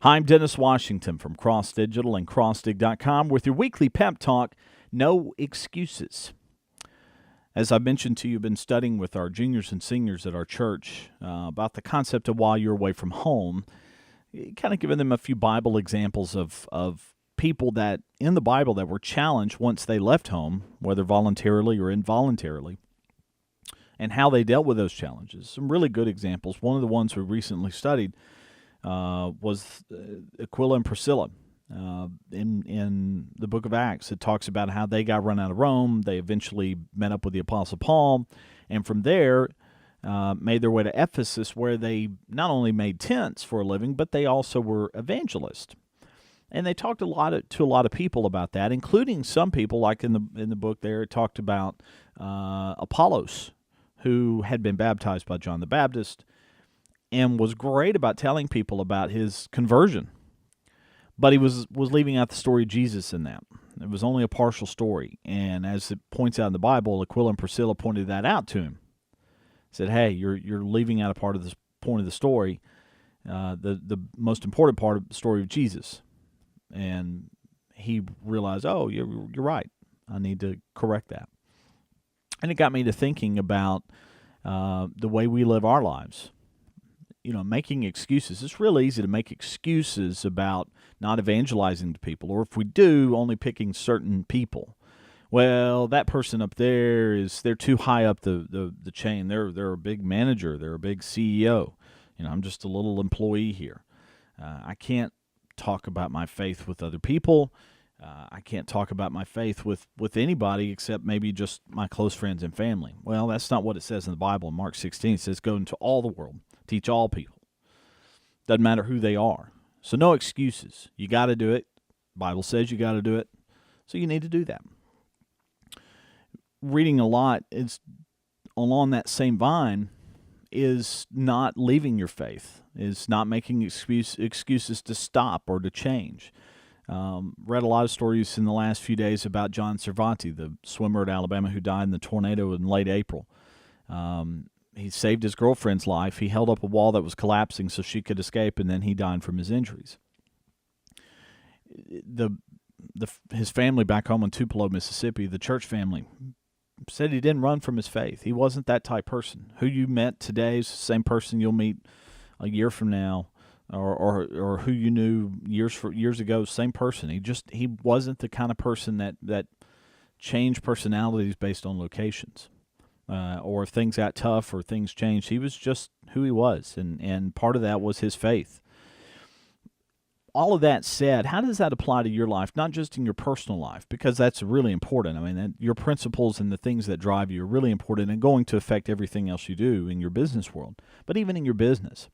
Hi, I'm Dennis Washington from Cross Digital and CrossDig.com with your weekly pep talk, No Excuses. As I mentioned to you, I've been studying with our juniors and seniors at our church about the concept of while you're away from home, kind of giving them a few Bible examples of people that in the Bible that were challenged once they left home, whether voluntarily or involuntarily, and how they dealt with those challenges. Some really good examples. One of the ones we recently studied was Aquila and Priscilla. In the book of Acts, it talks about how they got run out of Rome. They eventually met up with the Apostle Paul, and from there made their way to Ephesus, where they not only made tents for a living, but they also were evangelists. And they talked to a lot of people about that, including some people, like in the book there, it talked about Apollos, who had been baptized by John the Baptist, and was great about telling people about his conversion. But he was leaving out the story of Jesus in that. It was only a partial story. And as it points out in the Bible, Aquila and Priscilla pointed that out to him. Said, hey, you're leaving out a part of this point of the story, the most important part of the story of Jesus. And he realized, oh, you're right. I need to correct that. And it got me to thinking about the way we live our lives. You know, making excuses. It's really easy to make excuses about not evangelizing to people, or if we do, only picking certain people. Well, that person up there they're too high up the chain. They're a big manager. They're a big CEO. You know, I'm just a little employee here. I can't talk about my faith with other people. I can't talk about my faith with anybody except maybe just my close friends and family. Well, that's not what it says in the Bible. In Mark 16, it says, go into all the world, teach all people. Doesn't matter who they are. So no excuses. You got to do it. The Bible says you got to do it. So you need to do that. Reading a lot is along that same vine is not leaving your faith, is not making excuses to stop or to change. Read a lot of stories in the last few days about John Cervantes, the swimmer at Alabama who died in the tornado in late April. He saved his girlfriend's life. He held up a wall that was collapsing so she could escape, and then he died from his injuries. His family back home in Tupelo, Mississippi, the church family, said he didn't run from his faith. He wasn't that type person. Who you met today is the same person you'll meet a year from now, or who you knew years ago, same person. He wasn't the kind of person that changed personalities based on locations. Or if things got tough or things changed, he was just who he was, and part of that was his faith. All of that said, how does that apply to your life, not just in your personal life, because that's really important. I mean, your principles and the things that drive you are really important and going to affect everything else you do in your business world, but even in your business.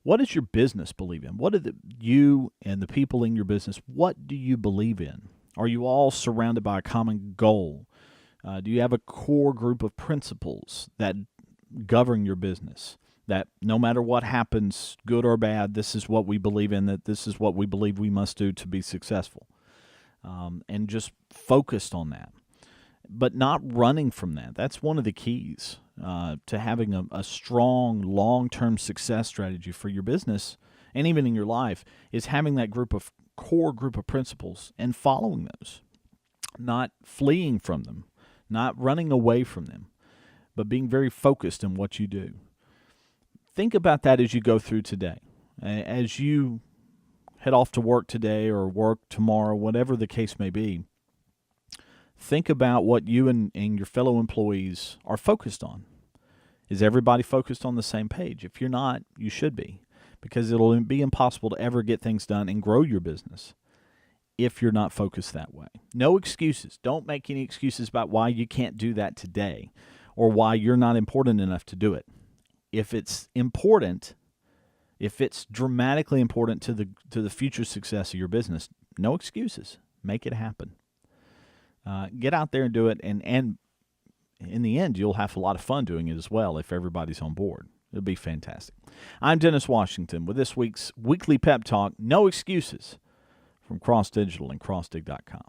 What does your business believe in? What do you and the people in your business, what do you believe in? Are you all surrounded by a common goal? Do you have a core group of principles that govern your business, that no matter what happens, good or bad, this is what we believe in, that this is what we believe we must do to be successful, and just focused on that, but not running from that? That's one of the keys to having a strong long-term success strategy for your business and even in your life, is having that core group of principles and following those, not fleeing from them, not running away from them, but being very focused in what you do. Think about that as you go through today. As you head off to work today or work tomorrow, whatever the case may be, think about what you and your fellow employees are focused on. Is everybody focused on the same page? If you're not, you should be, because it'll be impossible to ever get things done and grow your business if you're not focused that way. No excuses. Don't make any excuses about why you can't do that today or why you're not important enough to do it. If it's important, if it's dramatically important to the future success of your business, no excuses. Make it happen. Get out there and do it, and in the end, you'll have a lot of fun doing it as well if everybody's on board. It'll be fantastic. I'm Dennis Washington with this week's weekly pep talk, No Excuses, from Cross Digital and CrossDig.com.